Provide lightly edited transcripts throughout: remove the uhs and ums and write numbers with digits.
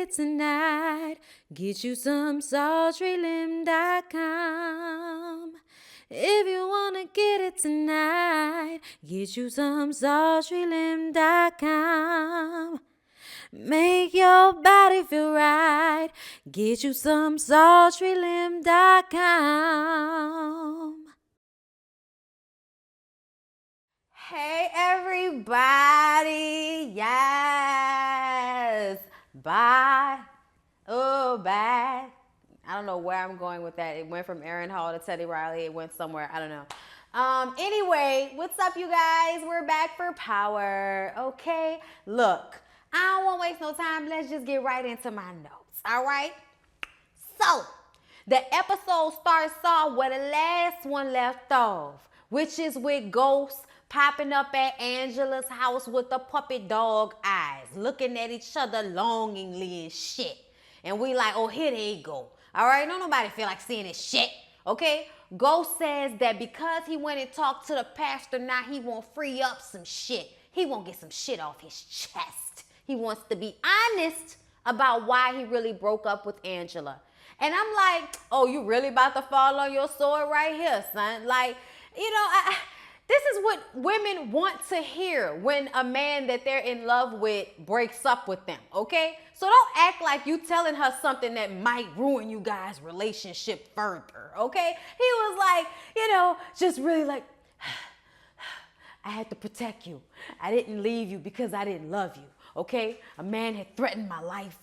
it tonight, get you some sultrylim.com. If you wanna get it tonight, get you some sultrylim.com. Make your body feel right, get you some sultrylim.com. Hey everybody, yes, bye, oh bye. I don't know where I'm going with that. It went from Aaron Hall to Teddy Riley. It went somewhere, I don't know. Anyway, what's up you guys? We're back for power, okay? Look, I don't want to waste no time. Let's just get right into my notes, all right? So, the episode starts off where the last one left off, which is with Ghost popping up at Angela's house with the puppet dog eyes, looking at each other longingly and shit. And we like, oh, here they go. All right, don't nobody feel like seeing this shit, okay? Ghost says that because he went and talked to the pastor, now he won't free up some shit. He won't get some shit off his chest. He wants to be honest about why he really broke up with Angela. And I'm like, oh, you really about to fall on your sword right here, son? Like, you know, this is what women want to hear when a man that they're in love with breaks up with them, okay? So don't act like you telling her something that might ruin you guys' relationship further, okay? He was like, you know, just really like, I had to protect you. I didn't leave you because I didn't love you, okay? A man had threatened my life,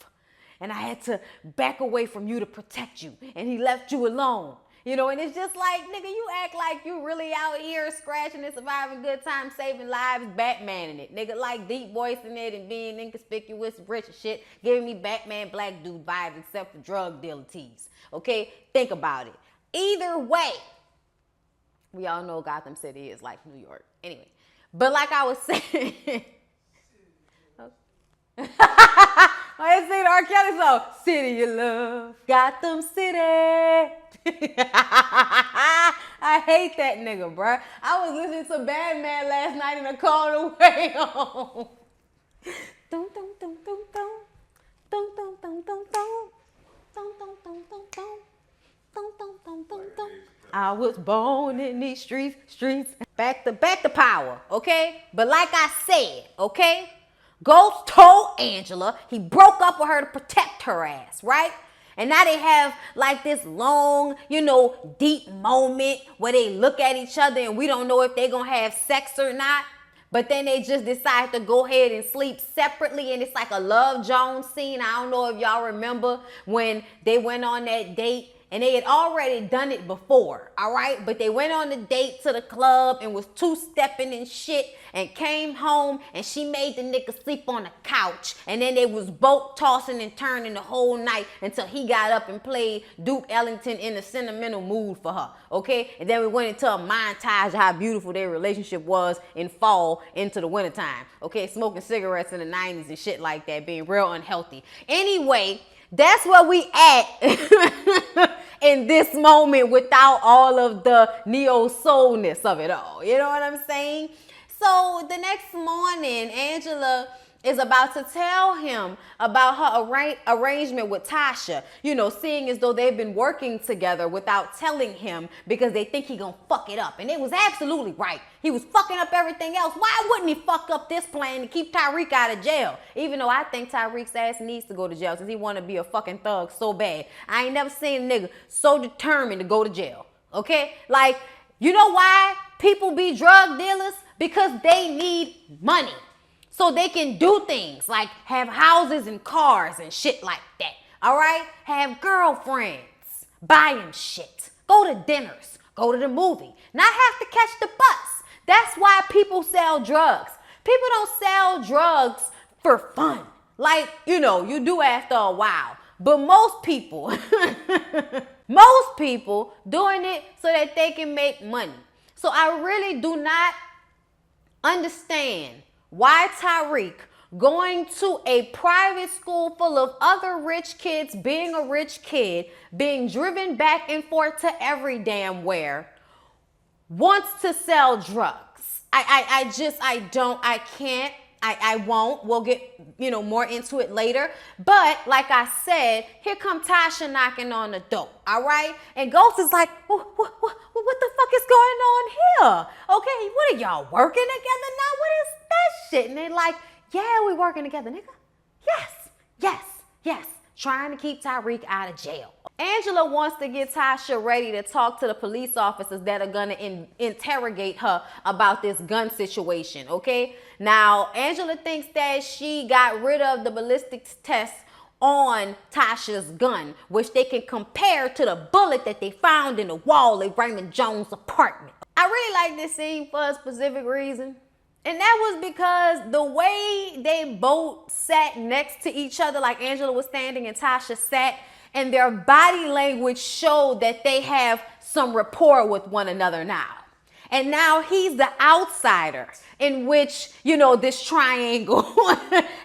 and I had to back away from you to protect you, and he left you alone. You know, and it's just like, nigga, you act like you really out here scratching and surviving good times, saving lives, Batmaning it. Nigga, like deep voicing it and being inconspicuous, rich and shit, giving me Batman black dude vibes except for drug dealer tease. Okay? Think about it. Either way, we all know Gotham City is like New York. Anyway, but like I was saying, I ain't seen the R. Kelly song, City of Love, Gotham City. I hate that nigga, bruh. I was listening to Batman last night in the car on the way home. Dum, dum, dum, dum, dum. Dum, dum, dum, dum, dum. Dum, dum, dum, dum, dum. Dum, dum, dum, dum, dum. I was born in these streets. Back to power, okay? But like I said, okay? Ghost told Angela he broke up with her to protect her ass, right? And now they have like this long, you know, deep moment where they look at each other and we don't know if they're going to have sex or not. But then they just decide to go ahead and sleep separately. And it's like a Love Jones scene. I don't know if y'all remember when they went on that date. And they had already done it before, all right? But they went on the date to the club and was two-stepping and shit and came home and she made the nigga sleep on the couch. And then they was both tossing and turning the whole night until he got up and played Duke Ellington in a sentimental mood for her, okay? And then we went into a montage of how beautiful their relationship was in fall into the wintertime, okay? Smoking cigarettes in the 90s and shit like that, being real unhealthy. Anyway, that's where we at in this moment without all of the neo-soulness of it all. You know what I'm saying? So the next morning, Angela is about to tell him about her arrangement with Tasha, you know, seeing as though they've been working together without telling him because they think he gonna fuck it up. And it was absolutely right. He was fucking up everything else. Why wouldn't he fuck up this plan to keep Tyreek out of jail? Even though I think Tyreek's ass needs to go to jail since he want to be a fucking thug so bad. I ain't never seen a nigga so determined to go to jail, okay? Like, you know why people be drug dealers? Because they need money. So they can do things like have houses and cars and shit like that. All right? Have girlfriends. Buy them shit. Go to dinners. Go to the movie. Not have to catch the bus. That's why people sell drugs. People don't sell drugs for fun. Like, you know, you do after a while. But most people doing it so that they can make money. So I really do not understand why Tyreek going to a private school full of other rich kids, being a rich kid, being driven back and forth to every damn where, wants to sell drugs. I can't I won't. We'll get, more into it later. But like I said, here come Tasha knocking on the door. All right. And Ghost is like, what the fuck is going on here? Okay. What are y'all working together now? What is that shit? And they're like, yeah, we working together, nigga. Yes. Trying to keep Tariq out of jail. Angela wants to get Tasha ready to talk to the police officers that are going to interrogate her about this gun situation, okay? Now, Angela thinks that she got rid of the ballistics test on Tasha's gun, which they can compare to the bullet that they found in the wall at Raymond Jones' apartment. I really like this scene for a specific reason. And that was because the way they both sat next to each other, like Angela was standing and Tasha sat, and their body language showed that they have some rapport with one another now. And now he's the outsider in which, this triangle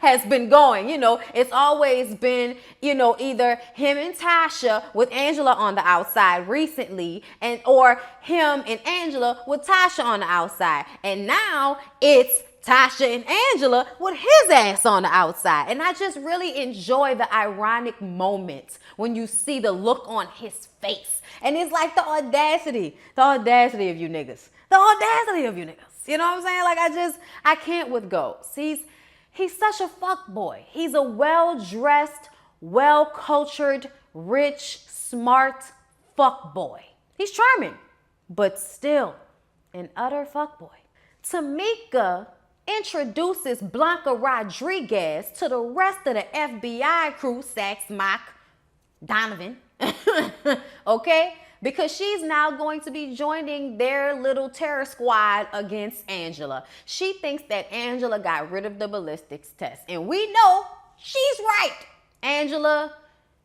has been going. It's always been, either him and Tasha with Angela on the outside recently, or him and Angela with Tasha on the outside. And now it's Tasha and Angela with his ass on the outside. And I just really enjoy the ironic moments when you see the look on his face. And it's like the audacity of you niggas. The audacity of you niggas. You know what I'm saying? Like, I can't with Ghost. He's such a fuck boy. He's a well-dressed, well-cultured, rich, smart fuck boy. He's charming, but still an utter fuck boy. Tamika introduces Blanca Rodriguez to the rest of the FBI crew, Sax, Mock, Donovan, okay? Because she's now going to be joining their little terror squad against Angela. She thinks that Angela got rid of the ballistics test. And we know she's right. Angela,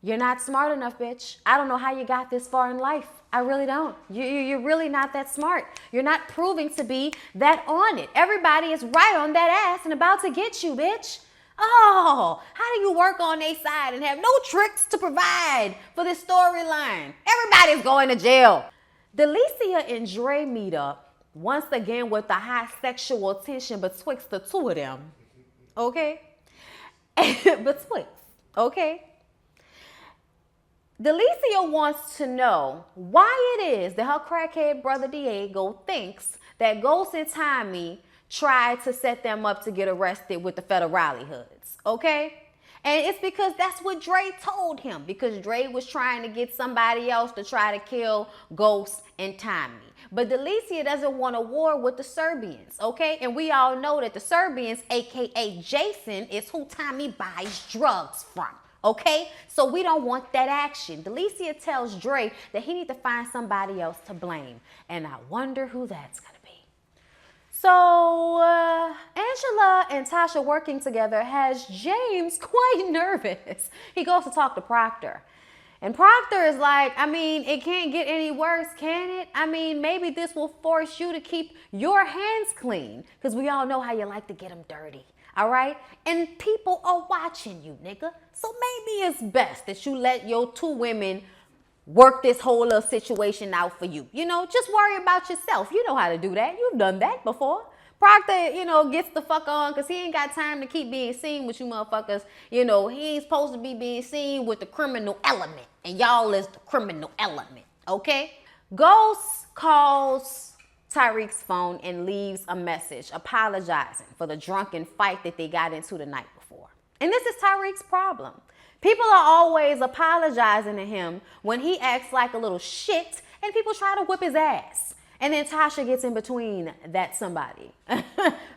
you're not smart enough, bitch. I don't know how you got this far in life. I really don't. You're really not that smart. You're not proving to be that on it. Everybody is right on that ass and about to get you, bitch. Oh, how do you work on their side and have no tricks to provide for this storyline? Everybody's going to jail. Delicia and Dre meet up once again with the high sexual tension betwixt the two of them. Okay? Betwixt. Okay? Delicia wants to know why it is that her crackhead brother Diego thinks that Ghost and Tommy tried to set them up to get arrested with the federale hoods, okay? And it's because that's what Dre told him, because Dre was trying to get somebody else to try to kill Ghost and Tommy. But Delicia doesn't want a war with the Serbians, okay? And we all know that the Serbians, aka Jason, is who Tommy buys drugs from. Okay, so we don't want that action. Delicia tells Dre that he needs to find somebody else to blame. And I wonder who that's going to be. So Angela and Tasha working together has James quite nervous. He goes to talk to Proctor. And Proctor is like, I mean, it can't get any worse, can it? I mean, maybe this will force you to keep your hands clean. Because we all know how you like to get them dirty. All right? And people are watching you, nigga. So maybe it's best that you let your two women work this whole little situation out for you. Just worry about yourself. You know how to do that. You've done that before. Proctor, gets the fuck on because he ain't got time to keep being seen with you motherfuckers. He ain't supposed to be being seen with the criminal element. And y'all is the criminal element, okay? Ghost calls Tariq's phone and leaves a message apologizing for the drunken fight that they got into the night before. And this is Tariq's problem. People are always apologizing to him when he acts like a little shit and people try to whip his ass. And then Tasha gets in between that somebody.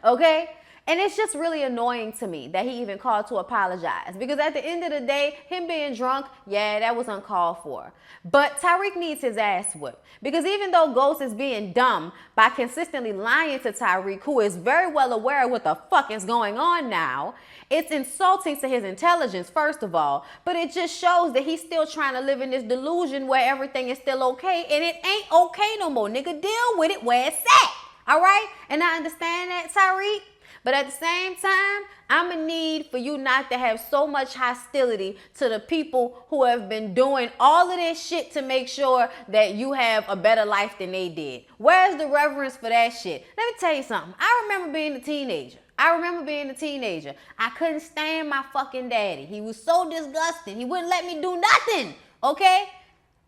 Okay? And it's just really annoying to me that he even called to apologize. Because at the end of the day, him being drunk, yeah, that was uncalled for. But Tariq needs his ass whipped. Because even though Ghost is being dumb by consistently lying to Tariq, who is very well aware of what the fuck is going on now, it's insulting to his intelligence, first of all. But it just shows that he's still trying to live in this delusion where everything is still okay. And it ain't okay no more, nigga. Deal with it where it's at. All right? And I understand that, Tariq. But at the same time, I'm going to need for you not to have so much hostility to the people who have been doing all of this shit to make sure that you have a better life than they did. Where's the reverence for that shit? Let me tell you something. I remember being a teenager. I remember being a teenager. I couldn't stand my fucking daddy. He was so disgusting. He wouldn't let me do nothing, okay?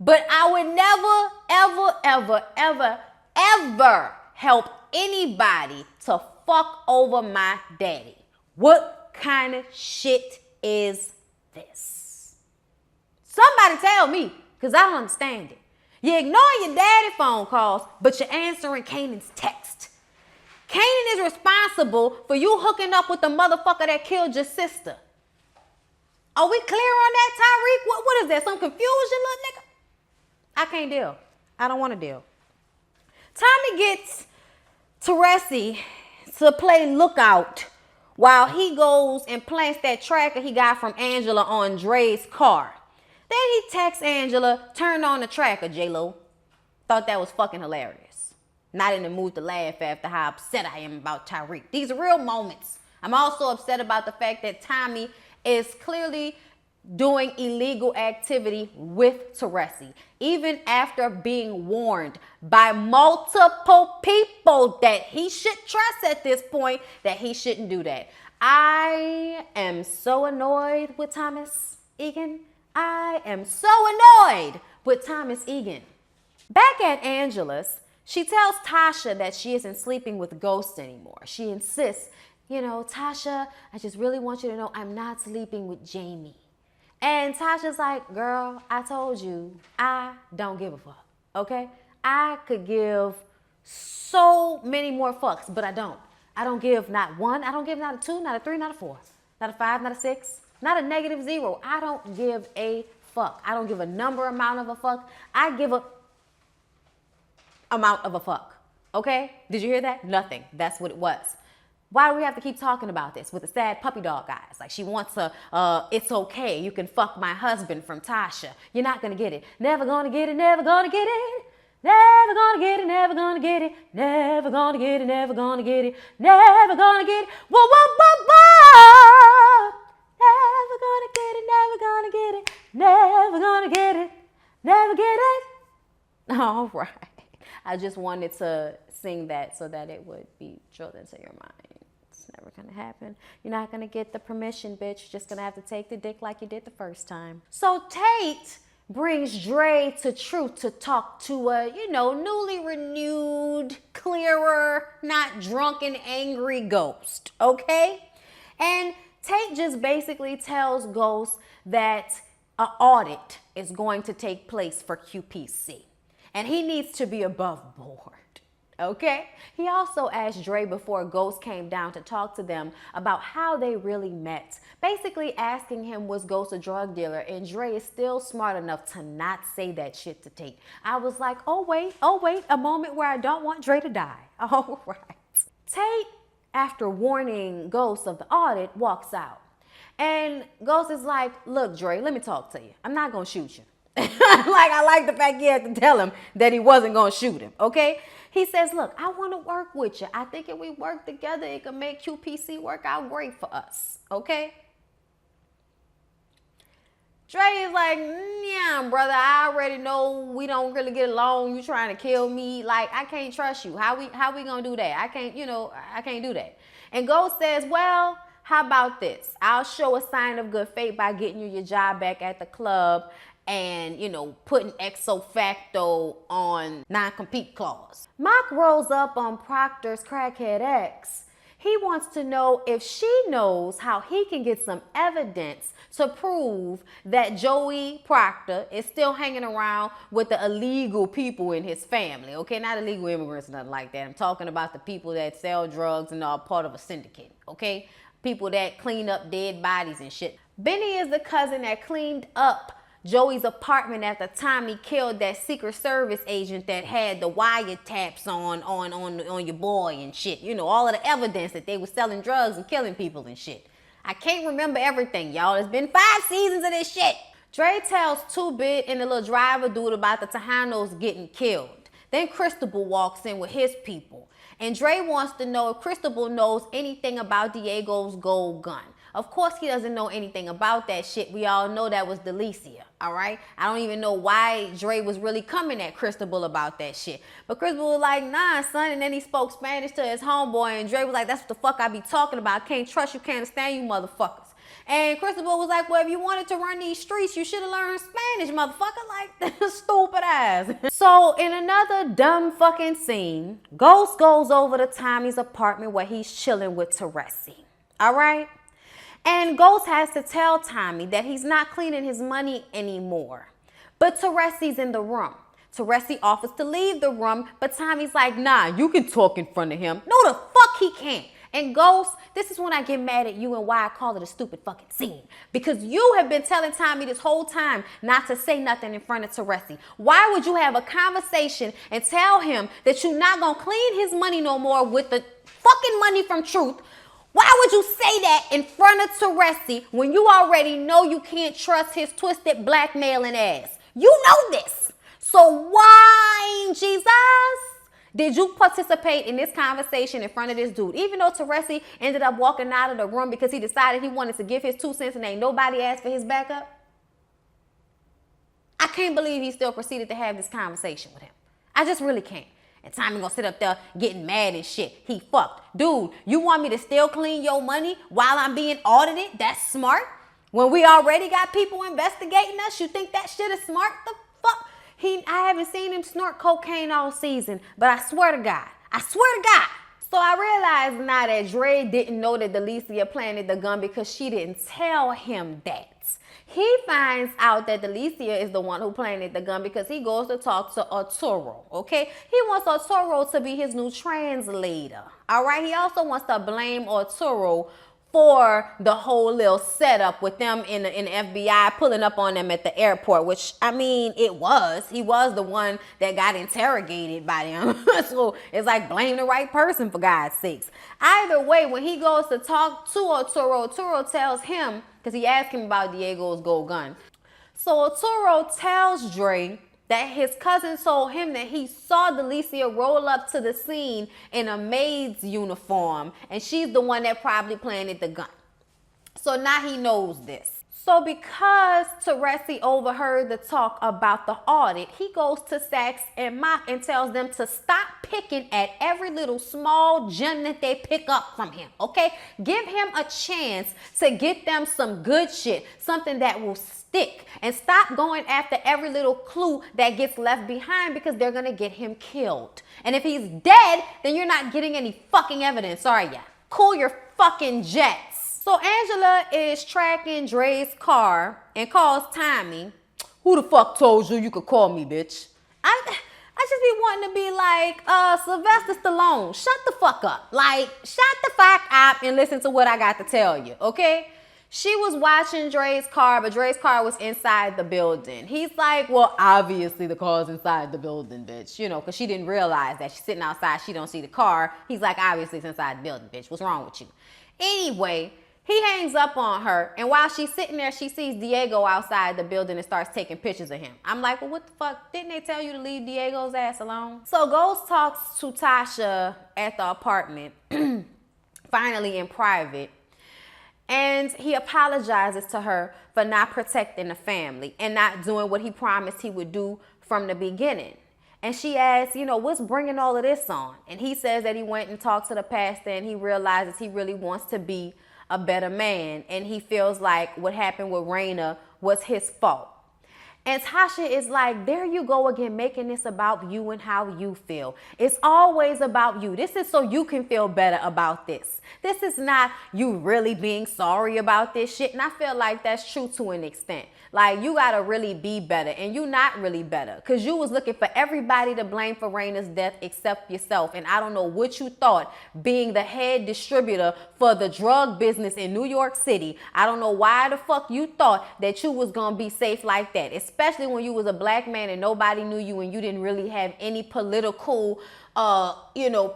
But I would never, ever help anybody to fuck over my daddy. What kind of shit is this? Somebody tell me, because I don't understand it. You ignore your daddy phone calls, but you're answering Kanan's text. Kanan is responsible for you hooking up with the motherfucker that killed your sister. Are we clear on that, Tyreek? What is that, some confusion, little nigga? I can't deal. I don't want to deal. Tommy gets Teresi to play lookout while he goes and plants that tracker he got from Angela on Dre's car. Then he texts Angela, turn on the tracker, J-Lo. Thought that was fucking hilarious. Not in the mood to laugh after how upset I am about Tyreek. These are real moments. I'm also upset about the fact that Tommy is clearly doing illegal activity with Teresi, even after being warned by multiple people that he should trust at this point, that he shouldn't do that. I am so annoyed with Thomas Egan. I am so annoyed with Thomas Egan. Back at Angela's, she tells Tasha that she isn't sleeping with Ghost anymore. She insists, you know, Tasha, I just really want you to know I'm not sleeping with Jamie. And Tasha's like, girl, I told you, I don't give a fuck, okay? I could give so many more fucks, but I don't. I don't give not one, I don't give not a two, not a three, not a four, not a five, not a six, not a -0. I don't give a fuck. I don't give a number amount of a fuck. I give a amount of a fuck, okay? Did you hear that? Nothing. That's what it was. Why do we have to keep talking about this with the sad puppy dog eyes? Like she wants a, it's okay, you can fuck my husband from Tasha. You're not gonna get it. Never gonna get it, never gonna get it. Never gonna get it, never gonna get it. Never gonna get it, never gonna get it. Never gonna get it. Whoa, whoa, whoa, whoa. Never gonna get it, never gonna get it. Never gonna get it. Never get it. All right. I just wanted to sing that so that it would be drilled into your mind. It's never gonna happen. You're not gonna get the permission, bitch. You're just gonna have to take the dick like you did the first time. So Tate brings Dre to Truth to talk to a, you know, newly renewed, clearer, not drunk and angry Ghost, okay? And Tate just basically tells Ghost that an audit is going to take place for QPC. And he needs to be above board. Okay? He also asked Dre before Ghost came down to talk to them about how they really met. Basically asking him, was Ghost a drug dealer? And Dre is still smart enough to not say that shit to Tate. I was like, oh wait, a moment where I don't want Dre to die. All right. Tate, after warning Ghost of the audit, walks out. And Ghost is like, look, Dre, let me talk to you. I'm not gonna shoot you. I like the fact he had to tell him that he wasn't gonna shoot him, okay? He says, look, I want to work with you. I think if we work together, it can make QPC work out great for us, okay? Dre is like, yeah, brother, I already know we don't really get along. You trying to kill me. Like, I can't trust you. How we gonna do that? I can't do that. And Ghost says, well, how about this? I'll show a sign of good faith by getting you your job back at the club and, you know, putting ex facto on non-compete clause. Mock rolls up on Proctor's crackhead ex. He wants to know if she knows how he can get some evidence to prove that Joey Proctor is still hanging around with the illegal people in his family. Okay, not illegal immigrants, nothing like that. I'm talking about the people that sell drugs and are part of a syndicate, okay? People that clean up dead bodies and shit. Benny is the cousin that cleaned up Joey's apartment at the time he killed that Secret Service agent that had the wiretaps on your boy and shit. You know, all of the evidence that they were selling drugs and killing people and shit. I can't remember everything, y'all. It's been 5 seasons of this shit. Dre tells 2-Bit and the little driver dude about the Tejanos getting killed. Then Cristobal walks in with his people. And Dre wants to know if Cristobal knows anything about Diego's gold gun. Of course, he doesn't know anything about that shit. We all know that was Delicia, all right? I don't even know why Dre was really coming at Cristobal about that shit. But Cristobal was like, nah, son. And then he spoke Spanish to his homeboy. And Dre was like, that's what the fuck I be talking about. I can't trust you, can't stand you motherfuckers. And Cristobal was like, well, if you wanted to run these streets, you should have learned Spanish, motherfucker. Like, stupid ass. So in another dumb fucking scene, Ghost goes over to Tommy's apartment where he's chilling with Teresi. All right? And Ghost has to tell Tommy that he's not cleaning his money anymore. But Teresi's in the room. Teresi offers to leave the room, but Tommy's like, nah, you can talk in front of him. No, the fuck he can't. And Ghost, this is when I get mad at you and why I call it a stupid fucking scene. Because you have been telling Tommy this whole time not to say nothing in front of Teresi. Why would you have a conversation and tell him that you're not going to clean his money no more with the fucking money from Truth? Why would you say that in front of Teresi when you already know you can't trust his twisted blackmailing ass? You know this. So why, Jesus, did you participate in this conversation in front of this dude? Even though Teresi ended up walking out of the room because he decided he wanted to give his 2 cents and ain't nobody asked for his backup. I can't believe he still proceeded to have this conversation with him. I just really can't. And Tommy gonna sit up there getting mad and shit. He fucked. Dude, you want me to still clean your money while I'm being audited? That's smart. When we already got people investigating us, you think that shit is smart? The fuck? I haven't seen him snort cocaine all season, but I swear to God. So I realized now that Dre didn't know that Delicia planted the gun because she didn't tell him that. He finds out that Delicia is the one who planted the gun because he goes to talk to Arturo, okay? He wants Arturo to be his new translator, all right? He also wants to blame Arturo for the whole little setup with them in the FBI pulling up on them at the airport, which, I mean, he was the one that got interrogated by them. So it's like, blame the right person, for God's sakes. Either way, when he goes to talk to Arturo tells him, because he asked him about Diego's gold gun. So Arturo tells Dre that his cousin told him that he saw Delicia roll up to the scene in a maid's uniform, and she's the one that probably planted the gun. So now he knows this. So because Teresi overheard the talk about the audit, he goes to Sax and Mock and tells them to stop picking at every little small gem that they pick up from him, okay? Give him a chance to get them some good shit, something that will stick, and stop going after every little clue that gets left behind because they're gonna get him killed. And if he's dead, then you're not getting any fucking evidence, are ya? Cool your fucking jets. So Angela is tracking Dre's car and calls Tommy. Who the fuck told you could call me, bitch? I just be wanting to be like, Sylvester Stallone, shut the fuck up. Like, shut the fuck up and listen to what I got to tell you, okay? She was watching Dre's car, but Dre's car was inside the building. He's like, well, obviously the car's inside the building, bitch. You know, because she didn't realize that she's sitting outside, she don't see the car. He's like, obviously it's inside the building, bitch. What's wrong with you? Anyway, he hangs up on her, and while she's sitting there, she sees Diego outside the building and starts taking pictures of him. I'm like, well, what the fuck? Didn't they tell you to leave Diego's ass alone? So Ghost talks to Tasha at the apartment, finally in private, and he apologizes to her for not protecting the family and not doing what he promised he would do from the beginning. And she asks, you know, what's bringing all of this on? And he says that he went and talked to the pastor and he realizes he really wants to be a better man, and he feels like what happened with Raina was his fault. And Tasha is like, there you go again, making this about you and how you feel. It's always about you. This is so you can feel better about this. This is not you really being sorry about this shit. And I feel like that's true to an extent. Like, you gotta really be better, and you not really better, because you was looking for everybody to blame for Raina's death except yourself. And I don't know what you thought, being the head distributor for the drug business in New York City. I don't know why the fuck you thought that you was gonna be safe like that, especially when you was a black man and nobody knew you and you didn't really have any political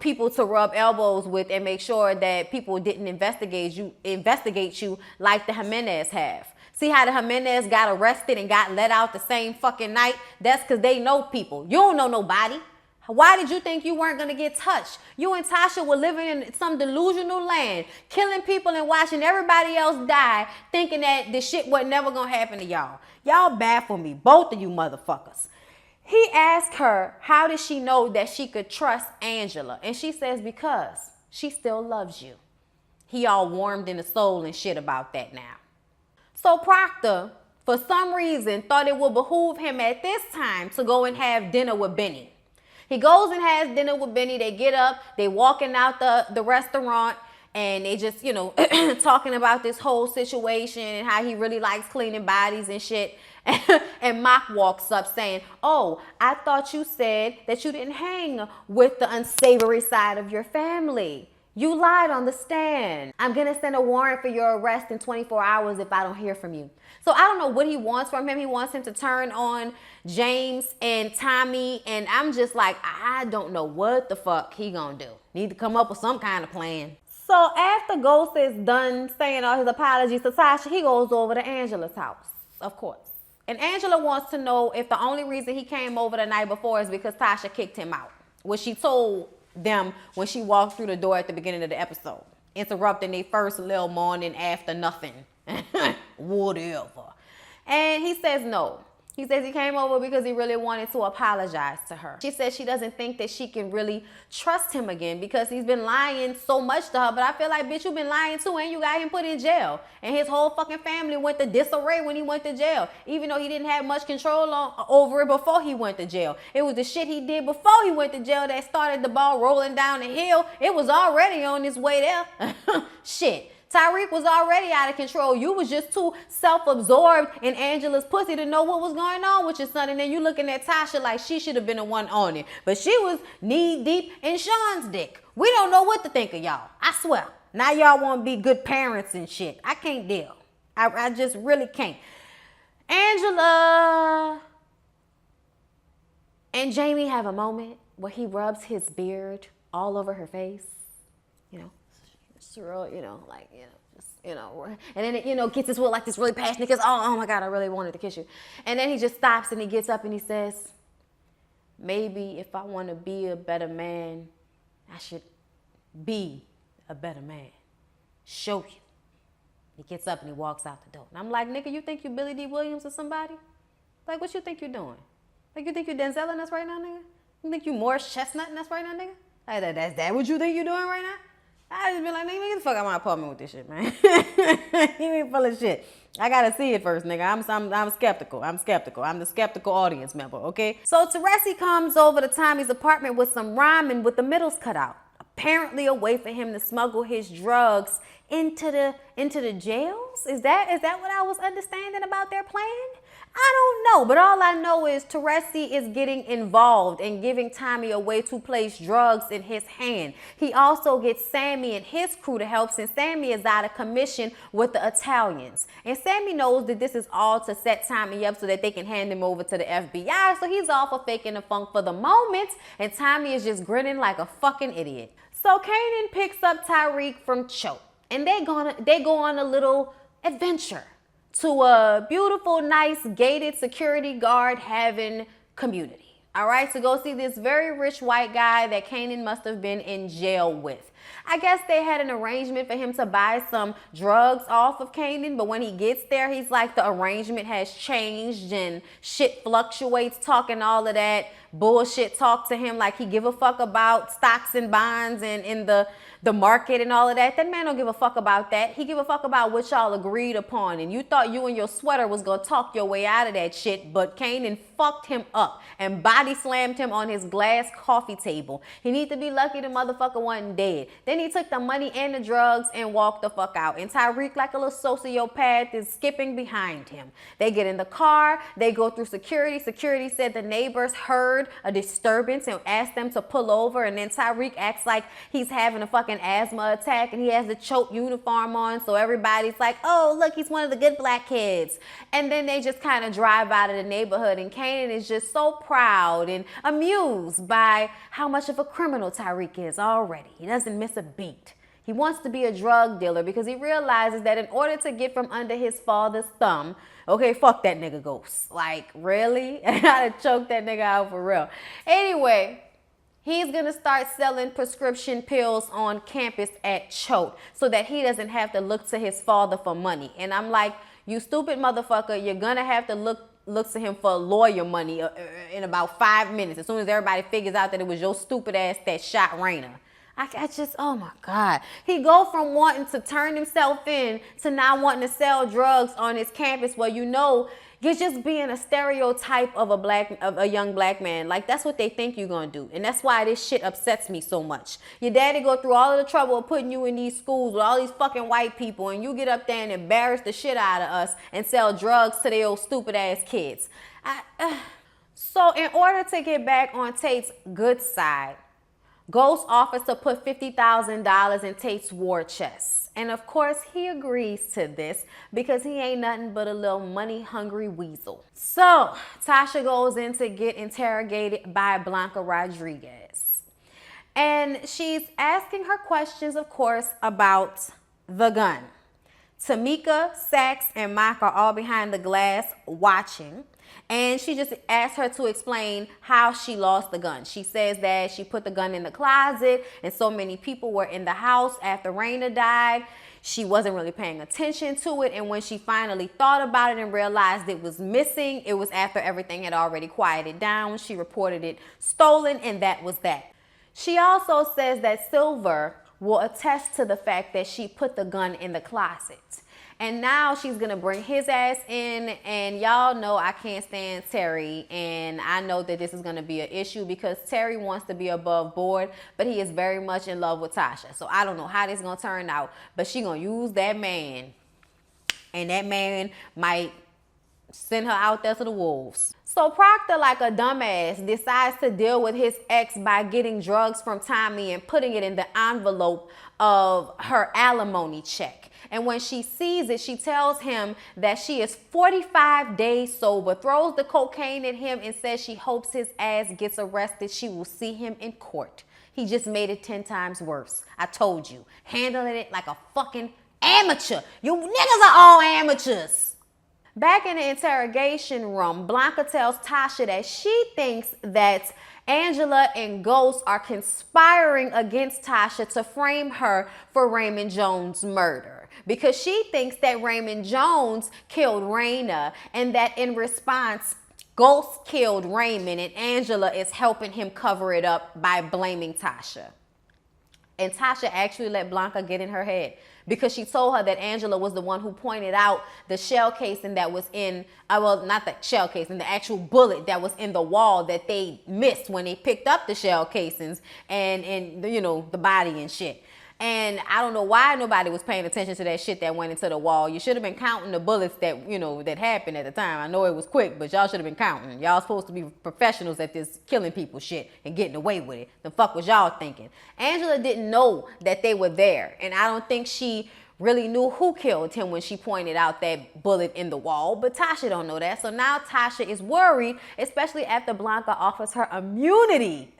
people to rub elbows with and make sure that people didn't investigate you like the Jimenez have. See how the Jimenez got arrested and got let out the same fucking night? That's because they know people. You don't know nobody. Why did you think you weren't going to get touched? You and Tasha were living in some delusional land, killing people and watching everybody else die, thinking that this shit was never going to happen to y'all. Y'all baffle me, both of you motherfuckers. He asked her, how did she know that she could trust Angela? And she says, because she still loves you. He all warmed in the soul and shit about that now. So Proctor, for some reason, thought it would behoove him at this time to go and have dinner with Benny. He goes and has dinner with Benny. They get up, they walking out the restaurant, and they just, you know, talking about this whole situation and how he really likes cleaning bodies and shit. And Mock walks up saying, oh, I thought you said that you didn't hang with the unsavory side of your family. You lied on the stand. I'm going to send a warrant for your arrest in 24 hours if I don't hear from you. So I don't know what he wants from him. He wants him to turn on James and Tommy. And I'm just like, I don't know what the fuck he gonna do. Need to come up with some kind of plan. So after Ghost is done saying all his apologies to Tasha, he goes over to Angela's house, of course. And Angela wants to know if the only reason he came over the night before is because Tasha kicked him out, which she told them when she walked through the door at the beginning of the episode, interrupting their first little morning after nothing. Whatever. And he says no. He says he came over because he really wanted to apologize to her. She says she doesn't think that she can really trust him again because he's been lying so much to her. But I feel like, bitch, you've been lying too, and you got him put in jail. And his whole fucking family went to disarray when he went to jail, even though he didn't have much control over it before he went to jail. It was the shit he did before he went to jail that started the ball rolling down the hill. It was already on its way there. Shit. Tariq was already out of control. You was just too self-absorbed in Angela's pussy to know what was going on with your son. And then you looking at Tasha like she should have been the one on it. But she was knee deep in Sean's dick. We don't know what to think of y'all. I swear. Now y'all want to be good parents and shit. I can't deal. I just really can't. Angela and Jamie have a moment where he rubs his beard all over her face. You know. Real, you know, like, you know, just, you know, and then it, you know, gets this like this really passionate kiss. Oh my God, I really wanted to kiss you. And then he just stops and he gets up and he says, maybe if I want to be a better man, I should be a better man. Show you. He gets up and he walks out the door. And I'm like, nigga, you think you Billy D. Williams or somebody? Like, what you think you're doing? Like, you think you Denzel in us right now, nigga? You think you Morris Chestnut in us right now, nigga? Like, that's that what you think you're doing right now? I just be like, nigga, get the fuck out of my apartment with this shit, man. You ain't full of shit. I gotta see it first, nigga. I'm skeptical. I'm skeptical. I'm the skeptical audience member, okay? So Teresi comes over to Tommy's apartment with some ramen with the middles cut out. Apparently a way for him to smuggle his drugs into the jails? Is that what I was understanding about their plan? I don't know, but all I know is Teresi is getting involved and giving Tommy a way to place drugs in his hand. He also gets Sammy and his crew to help since Sammy is out of commission with the Italians. And Sammy knows that this is all to set Tommy up so that they can hand him over to the FBI. So he's all for faking the funk for the moment. And Tommy is just grinning like a fucking idiot. So Kanan picks up Tariq from Choke. And they go on a little adventure to a beautiful, nice, gated security guard having community. All right, to go see this very rich white guy that Kanan must have been in jail with. I guess they had an arrangement for him to buy some drugs off of Kanan, but when he gets there, he's like, the arrangement has changed and shit fluctuates, talking all of that bullshit talk to him like he give a fuck about stocks and bonds and in the market and all of that. That man don't give a fuck about that. He give a fuck about what y'all agreed upon. And you thought you and your sweater was gonna talk your way out of that shit, but Kanan fucked him up and body slammed him on his glass coffee table. He need to be lucky the motherfucker wasn't dead. Then he took the money and the drugs and walked the fuck out. And Tariq, like a little sociopath, is skipping behind him. They get in the car, they go through security. Security said the neighbors heard a disturbance and asked them to pull over. And then Tariq acts like he's having a fucking asthma attack and he has the Choke uniform on. So everybody's like, oh, look, he's one of the good black kids. And then they just kind of drive out of the neighborhood. And Kanan is just so proud and amused by how much of a criminal Tariq is already. He doesn't miss a beat. He wants to be a drug dealer because he realizes that in order to get from under his father's thumb, okay, fuck that nigga Ghost. Like, really? I gotta choke that nigga out for real. Anyway, He's going to start selling prescription pills on campus at Choate so that he doesn't have to look to his father for money. And I'm like, you stupid motherfucker, you're going to have to look to him for lawyer money in about 5 minutes. As soon as everybody figures out that it was your stupid ass that shot Raina. I just, oh my God. He go from wanting to turn himself in to now wanting to sell drugs on his campus where you know you're just being a stereotype of a young black man. Like, that's what they think you're going to do. And that's why this shit upsets me so much. Your daddy go through all of the trouble of putting you in these schools with all these fucking white people, and you get up there and embarrass the shit out of us and sell drugs to their old stupid ass kids. So in order to get back on Tate's good side, Ghost offers to put $50,000 in Tate's war chest. And of course, he agrees to this because he ain't nothing but a little money-hungry weasel. So Tasha goes in to get interrogated by Blanca Rodriguez. And she's asking her questions, of course, about the gun. Tamika, Sax, and Mike are all behind the glass watching. And she just asked her to explain how she lost the gun. She says that she put the gun in the closet and so many people were in the house after Raina died. She wasn't really paying attention to it. And when she finally thought about it and realized it was missing, it was after everything had already quieted down. She reported it stolen, and that was that. She also says that Silver will attest to the fact that she put the gun in the closet. And now she's going to bring his ass in. And y'all know I can't stand Terry. And I know that this is going to be an issue because Terry wants to be above board, but he is very much in love with Tasha. So I don't know how this is going to turn out, but she going to use that man. And that man might send her out there to the wolves. So Proctor, like a dumbass, decides to deal with his ex by getting drugs from Tommy and putting it in the envelope of her alimony check. And when she sees it, she tells him that she is 45 days sober, throws the cocaine at him, and says she hopes his ass gets arrested. She will see him in court. He just made it 10 times worse. I told you. Handling it like a fucking amateur. You niggas are all amateurs. Back in the interrogation room, Blanca tells Tasha that she thinks that Angela and Ghost are conspiring against Tasha to frame her for Raymond Jones' murder. Because she thinks that Raymond Jones killed Raina and that in response, Ghost killed Raymond and Angela is helping him cover it up by blaming Tasha. And Tasha actually let Blanca get in her head because she told her that Angela was the one who pointed out the shell casing that was in, well, not the shell casing, the actual bullet that was in the wall that they missed when they picked up the shell casings and you know, the body and shit. And I don't know why nobody was paying attention to that shit that went into the wall. You should have been counting the bullets that, you know, that happened at the time. I know it was quick, but y'all should have been counting. Y'all supposed to be professionals at this killing people shit and getting away with it. The fuck was y'all thinking? Angela didn't know that they were there. And I don't think she really knew who killed him when she pointed out that bullet in the wall. But Tasha don't know that. So now Tasha is worried, especially after Blanca offers her immunity.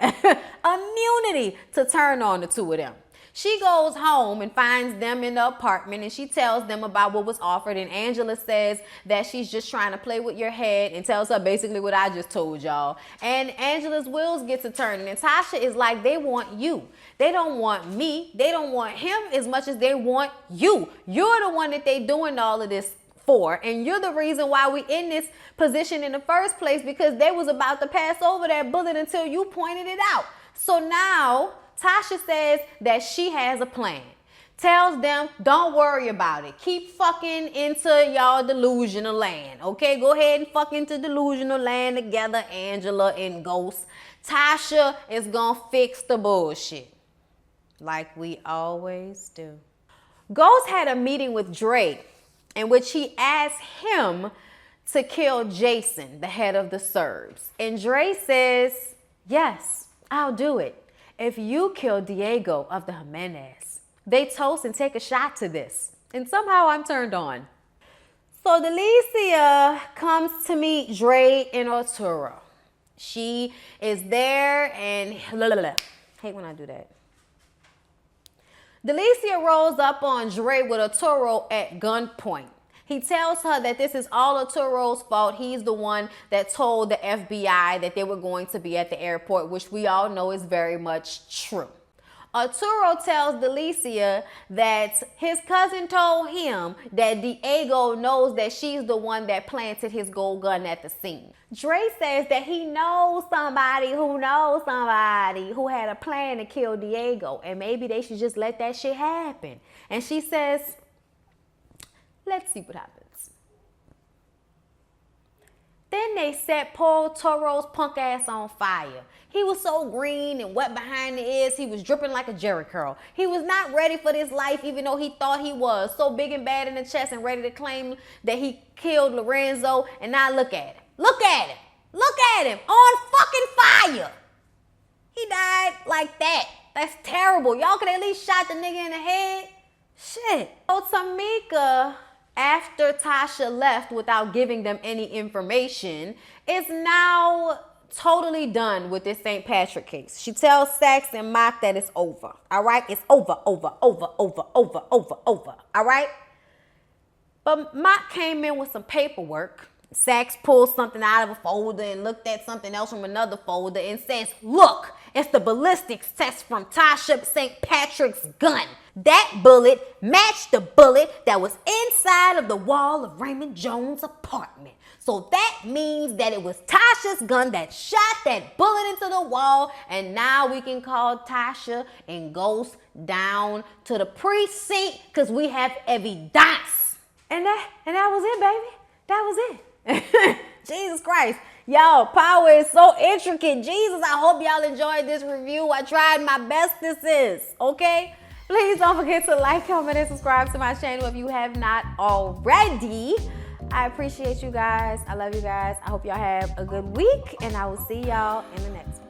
Immunity to turn on the two of them. She goes home and finds them in the apartment and she tells them about what was offered. And Angela says that she's just trying to play with your head and tells her basically what I just told y'all. And Angela's wheels get to turning. And Tasha is like, they want you. They don't want me. They don't want him as much as they want you. You're the one that they doing all of this for. And you're the reason why we in this position in the first place, because they was about to pass over that bullet until you pointed it out. So now Tasha says that she has a plan. Tells them, don't worry about it. Keep fucking into y'all delusional land. Okay, go ahead and fuck into delusional land together, Angela and Ghost. Tasha is gonna fix the bullshit. Like we always do. Ghost had a meeting with Drake in which he asked him to kill Jason, the head of the Serbs. And Dre says, yes, I'll do it. If you kill Diego of the Jimenez, they toast and take a shot to this. And somehow I'm turned on. So Delicia comes to meet Dre and Arturo. She is there and hate when I do that. Delicia rolls up on Dre with Arturo at gunpoint. He tells her that this is all Arturo's fault. He's the one that told the FBI that they were going to be at the airport, which we all know is very much true. Arturo tells Delicia that his cousin told him that Diego knows that she's the one that planted his gold gun at the scene. Dre says that he knows somebody who had a plan to kill Diego, and maybe they should just let that shit happen. And she says, let's see what happens. Then they set Paul Toro's punk ass on fire. He was so green and wet behind the ears, he was dripping like a Jerry curl. He was not ready for this life, even though he thought he was. So big and bad in the chest and ready to claim that he killed Lorenzo. And now look at him. Look at him. Look at him. On fucking fire. He died like that. That's terrible. Y'all could at least shot the nigga in the head. Shit. So Tamika, after Tasha left without giving them any information, is now totally done with this St. Patrick case. She tells Sax and Mock that it's over. All right? It's over. All right? But Mock came in with some paperwork. Sax pulled something out of a folder and looked at something else from another folder and says, look, it's the ballistics test from Tasha St. Patrick's gun. That bullet matched the bullet that was inside of the wall of Raymond Jones' apartment. So that means that it was Tasha's gun that shot that bullet into the wall, and now we can call Tasha and Ghost down to the precinct because we have evidence. And that was it, baby. That was it. Jesus Christ. Yo, power is so intricate. Jesus, I hope y'all enjoyed this review. I tried my best this is, okay? Please don't forget to like, comment, and subscribe to my channel if you have not already. I appreciate you guys. I love you guys. I hope y'all have a good week, and I will see y'all in the next one.